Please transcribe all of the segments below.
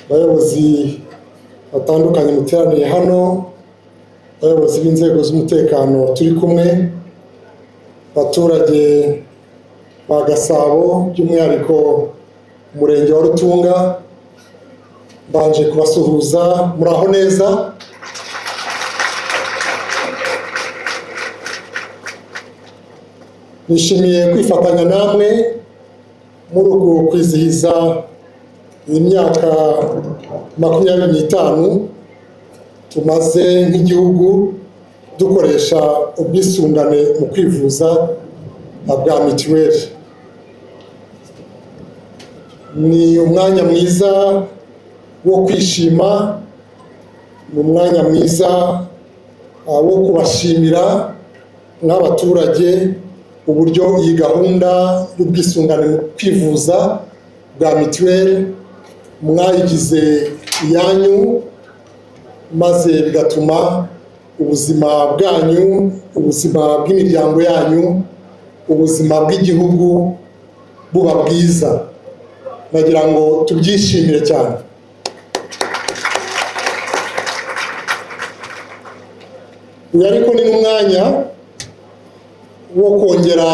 abayobozi batandukanye muteraniye hano, abayobozi b'inzego z'umutekano turi kumwe, abaturage ba Gasabo by'umwihariko umurenge wa Rutunga, mbanje kubasuhuza. Muraho neza? Nishimiye kwifatanya namwe muri uku kwizihiza imyaka 25 tumaze nk'igihugu dukoresha ubwisungane mu kwivuza bwa mituweli. Ni umwanya mwiza wo kwishima, ni umwanya mwiza wo kubashimira nk'abaturage uburyo iyi gahunda y'ubwisungane mu kwivuza bwa mituweli mwayigize iyanyu, maze bigatuma ubuzima bwanyu, ubuzima bw'imiryango yanyu, ubuzima bw'igihugu buba bwiza. Nagira ngo tubyishimire cyane. Uyu ariko ni n'umwanya wo kongera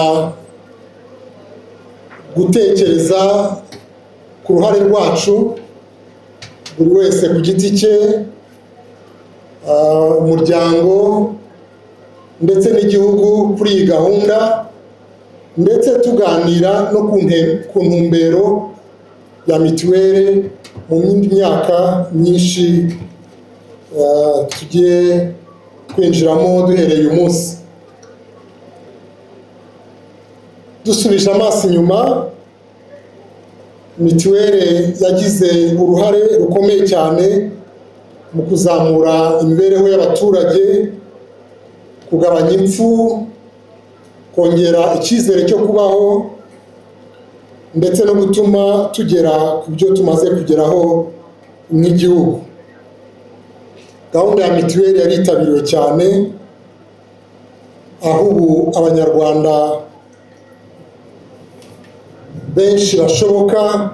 gutekereza ku ruhare rwacu, buri wese ku giti cye, umuryango ndetse n'igihugu kuri iyi gahunda, ndetse tuganira no ku ntumbero ya mituweli mu myaka myinshi tugiye kwinjiramo duhereye uyu munsi. Dusubije amaso inyuma, mituweli yagize uruhare rukomeye cyane mu kuzamura imibereho y'abaturage, kugabanya impfu, kongera icyizere cyo kubaho, ndetse no gutuma tugera ku byo tumaze kugeraho nk'igihugu. Gahunda ya mituweli yaritabiriwe cyane, aho ubu abanyarwanda benshi bashoboka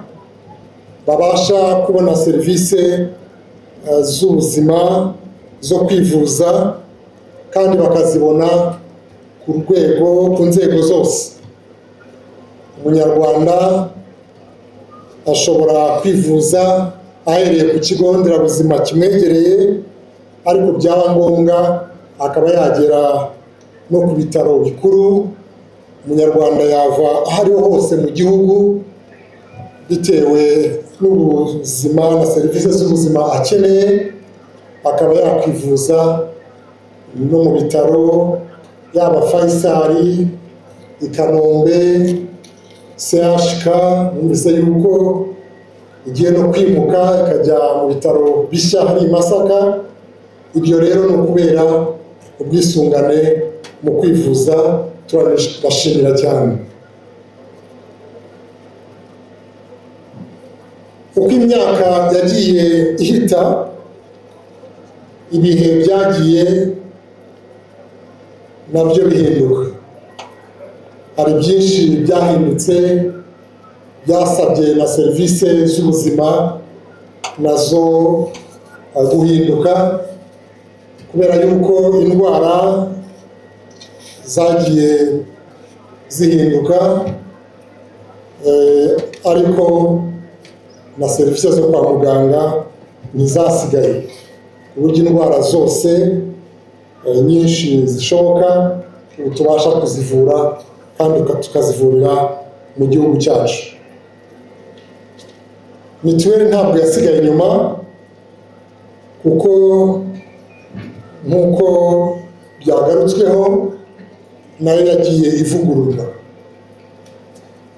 babasha kubona serivisi z'ubuzima zo kwivuza, kandi bakazibona ku nzego zose. Umunyarwanda ashobora kwivuza ahereye ku kigo nderabuzima kimwegereye, ariko byaba ngombwa akaba yagera no ku bitaro bikuru. Umunyarwanda yava aho ariho hose mu gihugu bitewe n'ubuzima na serivisi z'ubuzima akeneye, akaba yakwivuza no mu bitaro, yaba Faisal, i Kanombe, CHK. Numvise yuko igiye no kwimuka ikajya mu bitaro bishya hari i Masaka. Ibyo rero ni ukubera ubwisungane mu kwivuza. Turabashimira cyane. Uko imyaka yagiye ihita, ibihe byagiye nabyo bihinduka. Hari byinshi byahindutse, byasabye na serivisi z'ubuzima nazo guhinduka, kubera yuko indwara zagiye zihinduka, ariko na serivisi zo kwa muganga ntizasigaye, ku buryo indwara zose nyinshi zishoboka ubu tubasha kuzivura, kandi tukazivurira mu gihugu cyacu. Mituweli ntabwo yasigaye inyuma, kuko nk'uko byagarutsweho nayo yagiye ivugururwa,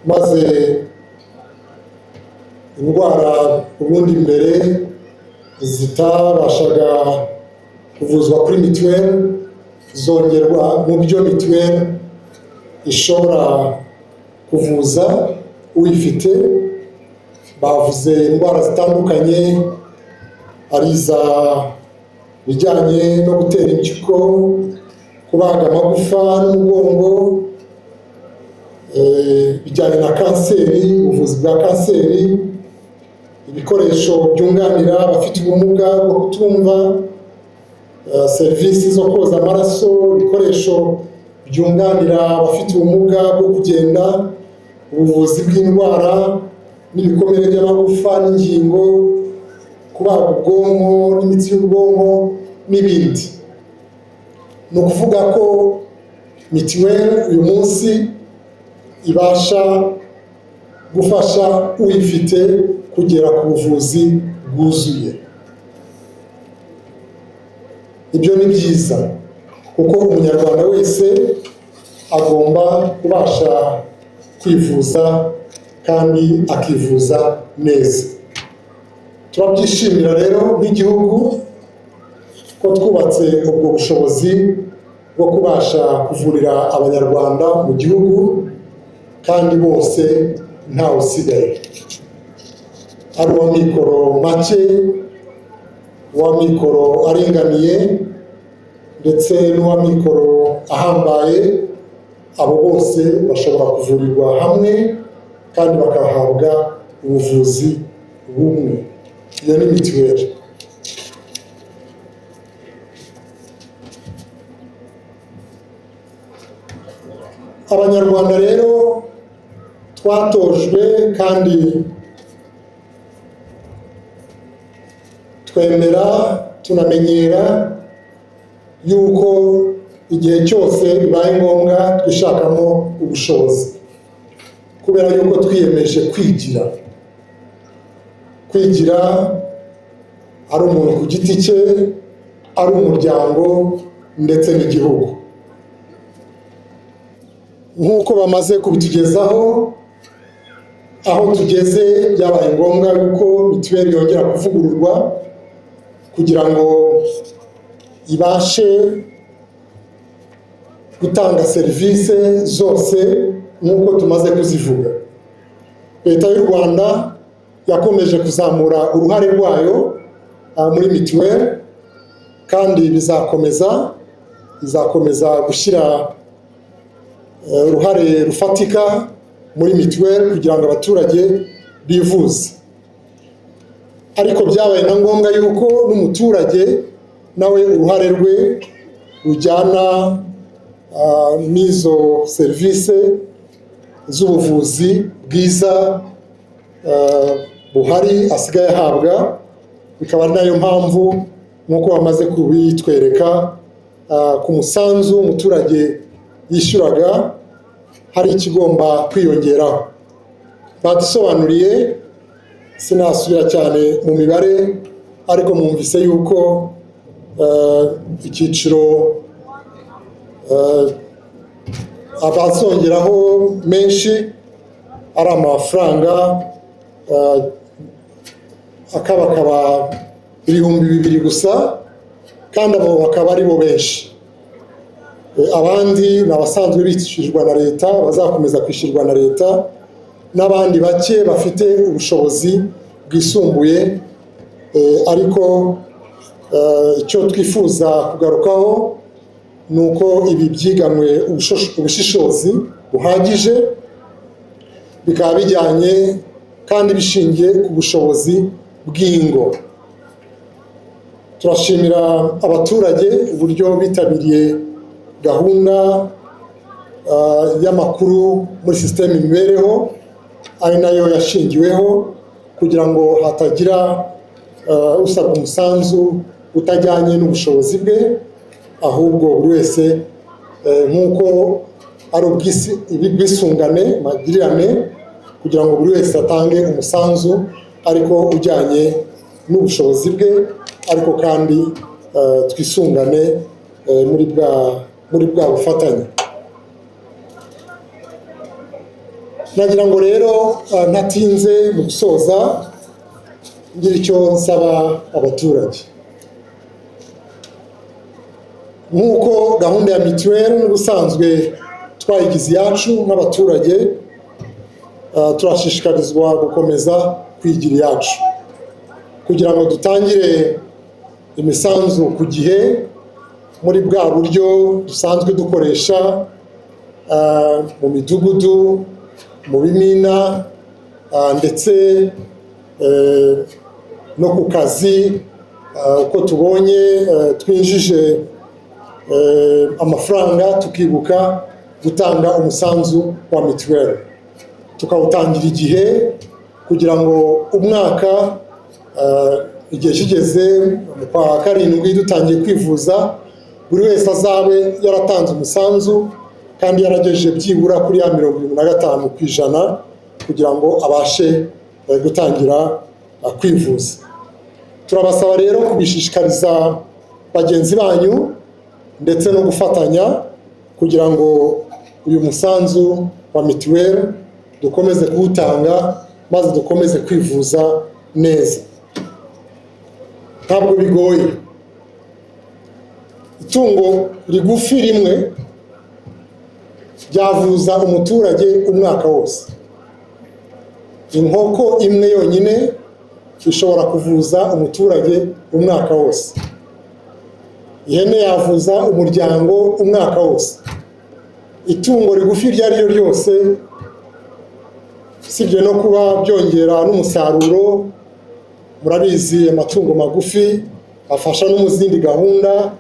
maze indwara ubundi mbere zitabashaga kuvuzwa kuri mituweli zongerwa mu byo mituweli ishobora kuvuza uyifite. Bavuze indwara zitandukanye, ari iza bijyanye no gutera impyiko, kubaga amagufa n'umugongo, bijyanye na kanseri, ubuvuzi bwa kanseri, ibikoresho byunganira abafite ubumuga bwo kutumva, serivisi zo koza amaraso, ibikoresho byunganira abafite ubumuga bwo kugenda, ubuvuzi bw'indwara n'ibikomere by'amagufa n'ingingo, kubaga ubwonko n'imitsi y'ubwonko n'ibindi. Ni ukuvuga ko mituweli uyu munsi ibasha gufasha uyifite kugera ku buvuzi bwuzuye. Ibyo ni byiza kuko umunyarwanda wese agomba kubasha kwivuza kandi akivuza neza. Turabyishimira rero nk'igihugu ko twubatse ubwo bushobozi bwo kubasha kuvurira abanyarwanda mu gihugu kandi bose ntawe usigaye, ari uw'amikoro make, uw'amikoro aringaniye ndetse n'uw'amikoro ahambaye, abo bose bashobora kuvurirwa hamwe kandi bagahabwa ubuvuzi bumwe. Iyo ni mituweli. Abanyarwanda rero twatojwe kandi twemera tunamenyera yuko igihe cyose bibaye ngombwa twishakamo ubushobozi, kubera yuko twiyemeje kwigira ari umuntu ku giti cye, ari umuryango ndetse n'igihugu. Nk'uko bamaze kubitugezaho, aho tugeze byabaye ngombwa yuko mituweli yongera kuvugururwa kugira ngo ibashe gutanga serivisi zose nk'uko tumaze kuzivuga. Leta y'u Rwanda yakomeje kuzamura uruhare rwayo muri mituweli kandi izakomeza gushyira uruhare rufatika muri mituweli kugira ngo abaturage bivuze. Ariko byabaye na ngombwa yuko n'umuturage nawe uruhare rwe rujyana n'izo serivisi z'ubuvuzi bwiza buhari asigaye ahabwa. Bikaba ari nayo mpamvu nk'uko bamaze kubitwereka ku musanzu umuturage yishyuraga hari ikigomba kwiyongeraho. Badusobanuriye, sinasubira cyane mu mibare, ariko mwumvise yuko icyiciro abazongeraho menshi ari amafaranga akabakaba 2,000 gusa, kandi abo bakaba ari bo benshi. Abandi ni abasanzwe bishyurwa na leta, bazakomeza kwishyurwa na leta, n'abandi bake bafite ubushobozi bwisumbuye. Ariko icyo twifuza kugarukaho ni uko ibi byiganwe ubushishozi buhagije, bikaba bijyanye kandi bishingiye ku bushobozi bw'ingo. Turashimira abaturage uburyo bitabiriye gahunda y'amakuru muri sisiteme imibereho, ari nayo yashingiweho kugira ngo hatagira usabwa umusanzu utajyanye n'ubushobozi bwe, ahubwo buri wese nk'uko ari ubwisungane magirirane, kugira ngo buri wese atange umusanzu ariko ujyanye n'ubushobozi bwe, ariko kandi twisungane muri bwa bufatanye. Nagira ngo rero ntatinze mu gusoza ngira icyo nsaba abaturage. Nk'uko gahunda ya mituweli n'ubusanzwe twayigize iyacu nk'abaturage, turashishikarizwa gukomeza kwigira iyacu kugira ngo dutangire imisanzu ku gihe muri bwa buryo dusanzwe dukoresha mu midugudu, mu bimina ndetse no ku kazi uko tubonye twinjije amafaranga tukibuka gutanga umusanzu wa mituweli, tukawutangira igihe kugira ngo umwaka igihe kigeze kwa karindwi dutangiye kwivuza buri wese azabe yaratanze umusanzu kandi yaragejeje byibura kuri ya 75% kugira ngo abashe gutangira kwivuza. Turabasaba rero kubishishikariza bagenzi banyu ndetse no gufatanya kugira ngo uyu musanzu wa mituweli dukomeze kuwutanga maze dukomeze kwivuza neza. Ntabwo bigoye. Itungo rigufi rimwe ryavuza umuturage umwaka wose. Inkoko imwe yonyine ishobora kuvuza umuturage umwaka wose. Ihene yavuza umuryango umwaka wose. Itungo rigufi iryo ari ryo ryose, sibyo no kuba byongera n'umusaruro, murabizi amatungo magufi afasha no mu zindi gahunda,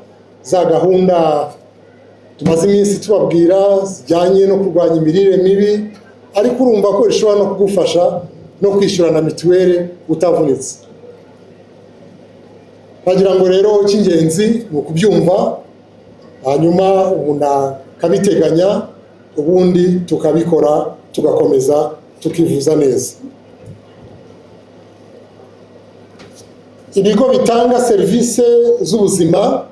za gahunda tumaze iminsi tubabwira zijyanye no kurwanya imirire mibi, ariko urumva ko rishobora no kugufasha no kwishyura na mituweli utavunitse. Bagira ngo rero icy'ingenzi ni ukubyumva, hanyuma umuntu akabiteganya, ubundi tukabikora tugakomeza tukivuza neza. Ibigo bitanga serivisi z'ubuzima,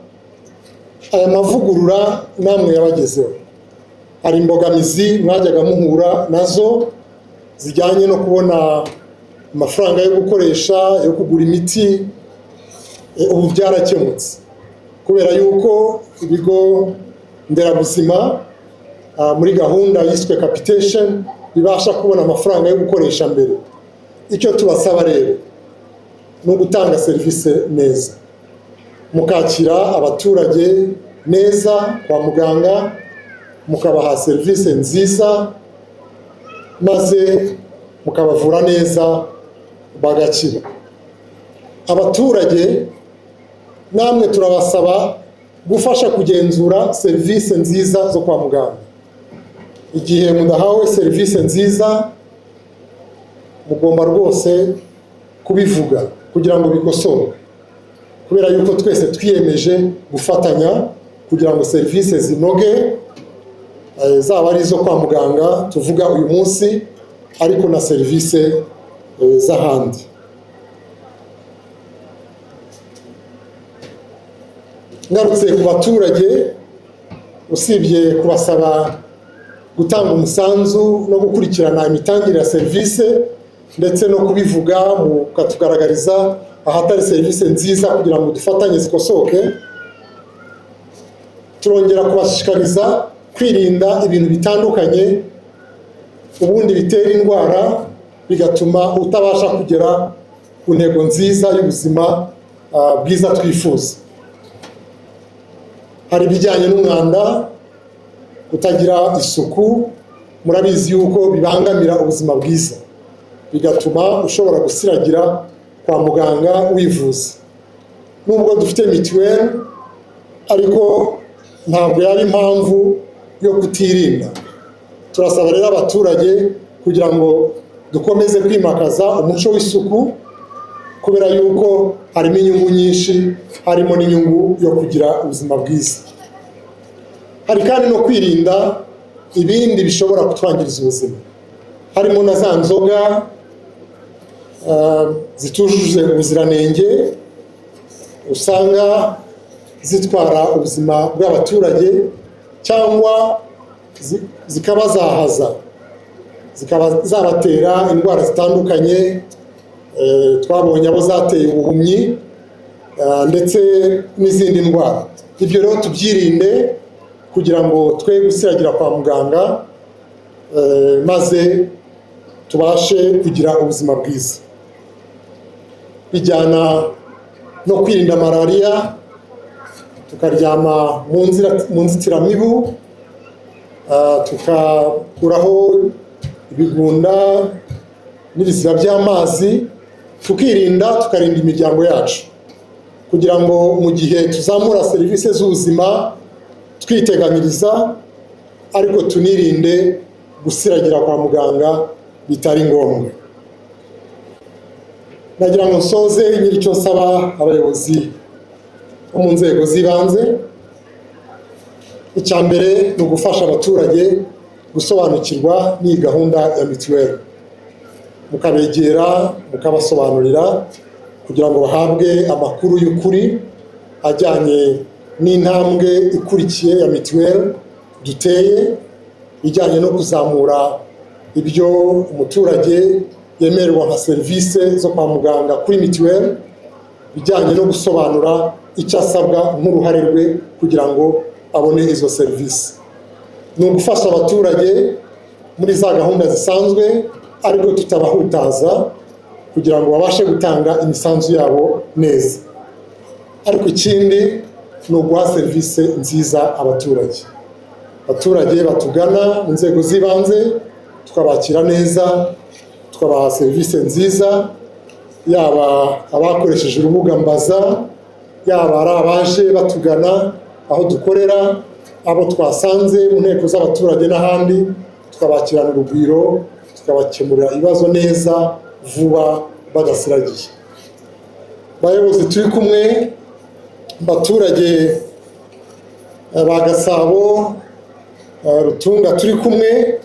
aya mavugurura namwe yabagezeho. Hari imbogamizi mwajyaga muhura nazo zijyanye no kubona amafaranga yo gukoresha, yo kugura imiti, ubu byarakemutse kubera yuko ibigo nderabuzima muri gahunda yiswe capitation bibasha kubona amafaranga yo gukoresha mbere. Icyo tubasaba rero no gutanga serivisi neza, mukakira abaturage neza kwa muganga, mukabaha serivisi nziza, maze mukabavura neza bagakira. Abaturage namwe turabasaba gufasha kugenzura serivisi nziza zo kwa muganga. Igihe mudahawe serivisi nziza, mugomba rwose kubivuga kugira ngo bikosoke, kubera yuko twese twiyemeje gufatanya kugira ngo serivisi zinoge, zaba ari izo kwa muganga tuvuga uyu munsi, ariko na serivisi z'ahandi. Ngarutse ku baturage, usibye kubasaba gutanga umusanzu no gukurikirana imitangire ya serivisi ndetse no kubivuga mukatugaragariza ahatari serivisi nziza kugira ngo dufatanye zikosoke, turongera kubashishikariza kwirinda ibintu bitandukanye ubundi bitera indwara bigatuma utabasha kugera ku ntego nziza y'ubuzima bwiza twifuza. Hari ibijyanye n'umwanda, kutagira isuku, murabizi yuko bibangamira ubuzima bwiza, bigatuma ushobora gusiragira kwa muganga wivuza. Nubwo dufite mituweli, ariko ntabwo yari impamvu yo kutirinda. Turasaba rero abaturage kugira ngo dukomeze kwimakaza umuco w'isuku, kubera yuko harimo inyungu nyinshi, harimo n'inyungu yo kugira ubuzima bwiza. Hari kandi no kwirinda ibindi bishobora kutwangiriza ubuzima, harimo na za nzoga zitujuje ubuziranenge usanga zitwara ubuzima bw'abaturage cyangwa zikaba zahaza, zikaba zabatera indwara zitandukanye. Twabonye abo zateye ubuhumyi ndetse n'izindi ndwara. Ibyo rero tubyirinde kugira ngo twe gusiragira kwa muganga, maze tubashe kugira ubuzima bwiza. Bijyana no kwirinda malariya, tukaryama mu nzitiramibu, tukakuraho ibigunda n'ibiziba by'amazi tukarinda imiryango yacu, kugira ngo mu gihe tuzamura serivisi z'ubuzima twiteganyiriza, ariko tunirinde gusiragira kwa muganga bitari ngombwa. Nagira ngo nsoze nyiricyo nsaba abayobozi bo mu nzego z'ibanze. Icya mbere ni ugufasha abaturage gusobanukirwa n'iyi gahunda ya mituweli, mukabegera mukabasobanurira kugira ngo bahabwe amakuru y'ukuri ajyanye n'intambwe ikurikiye ya mituweli duteye, ijyanye no kuzamura ibyo umuturage yemererwa nka serivisi zo kwa muganga kuri mituweli, bijyanye no gusobanura icyo asabwa nk'uruhare rwe kugira ngo abone izo serivisi. Ni ugufasha abaturage muri za gahunda zisanzwe, ariko tutabahutaza kugira ngo babashe gutanga imisanzu yabo neza. Ariko ikindi ni uguha serivisi nziza abaturage batugana mu nzego z'ibanze, tukabakira neza, tukabaha serivisi nziza, yaba abakoresheje urubuga mbaza, yaba ari abaje batugana aho dukorera, abo twasanze mu nteko z'abaturage n'ahandi, tukabakirana urugwiro, tukabakemurira ibibazo neza vuba badasiragiye. Bayobozi turi kumwe, abaturage ba Gasabo, Rutunga turi kumwe,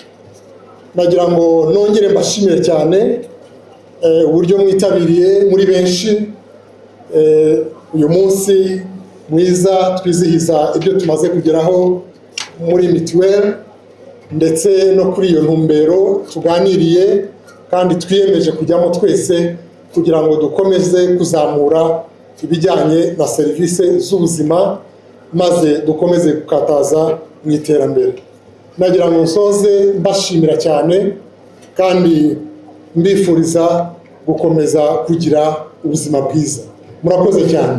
nagira ngo nongere mbashimire cyane uburyo mwitabiriye muri benshi uyu munsi mwiza twizihiza ibyo tumaze kugeraho muri mituweli, ndetse no kuri iyo ntumbero tuganiriye kandi twiyemeje kujyamo twese, kugira ngo dukomeze kuzamura ibijyanye na serivisi z'ubuzima, maze dukomeze gukataza mu iterambere. Nagira ngo nsoze mbashimira cyane kandi mbifuriza gukomeza kugira ubuzima bwiza. Murakoze cyane.